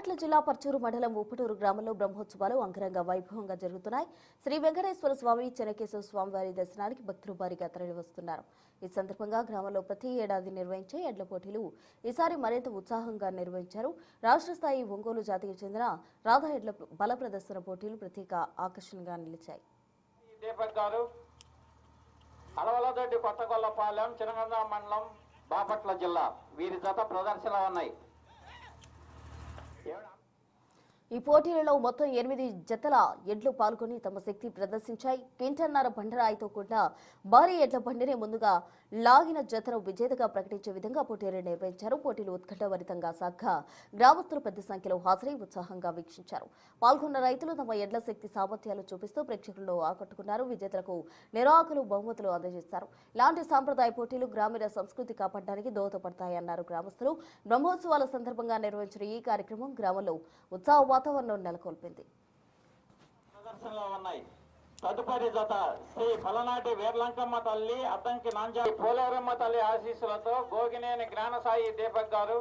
బాపట్ల జిల్లా పర్చూరు మండలం ఉప్పటూరు గ్రామంలో బ్రహ్మోత్సవాలు అంగరంగ వైభవంగా జరుగుతున్నాయి. శ్రీ వెంకటేశ్వర స్వామి, చెన్నకేశవ స్వామివారి దర్శనానికి భక్తులు భారీగా తరలివస్తున్నారు. ఈ సందర్భంగా గ్రామంలో ప్రతి ఏడాది నిర్వహించే ఎడ్ల పోటీలు ఈసారి మరింత ఉత్సాహంగా నిర్వహించారు. రాష్ట్ర స్థాయి ఒంగోలు జాతికి చెందిన రాధా ఎడ్ల బల ప్రదర్శన పోటీలు ప్రత్యేక ఆకర్షణగా నిలిచాయి. అలవలదొడ్డి కొత్తగొల్లపాలెం, చినగంద మండలం, బాపట్ల జిల్లా వీరి జత ప్రదర్శనలో ఉన్నాయి. ఈ పోటీలలో మొత్తం 8 జతల ఎడ్లు పాల్గొని తమ శక్తి ప్రదర్శించాయి. క్వింటన్నర బండరాయితో కూడిన భారీ ఎడ్ల బండిని ముందుగా లాగిన జతను విజేతగా ప్రకటించే విధంగా పోటీలు నిర్వహించారు. పోటీలు ఉత్కంఠభరితంగా సాగగా గ్రామస్తులు పెద్ద సంఖ్యలో హాజరై ఉత్సాహంగా వీక్షించారు. పాల్గొన్న రైతులు తమ ఎడ్ల శక్తి సామర్థ్యాలు చూపిస్తూ ప్రేక్షకులను ఆకట్టుకున్నారు. విజేతలకు నిర్వాహకులు బహుమతులు అందజేశారు. ఇలాంటి సాంప్రదాయ పోటీలు గ్రామీణ సంస్కృతి కాపాడడానికి దోహదపడతాయన్నారు గ్రామస్తులు. బ్రహ్మోత్సవాల సందర్భంగా నిర్వహించిన ఈ కార్యక్రమం గ్రామంలో ఉత్సాహ వాతావరణం నెలకొల్పింది. తదుపరి జత శ్రీ పలనాటి వీర్లంకమ్మ తల్లి, అద్దంకి నాంజా పోలేరమ్మ తల్లి ఆశీస్సులతో గోగినేని జ్ఞానసాయి దీపక్ గారు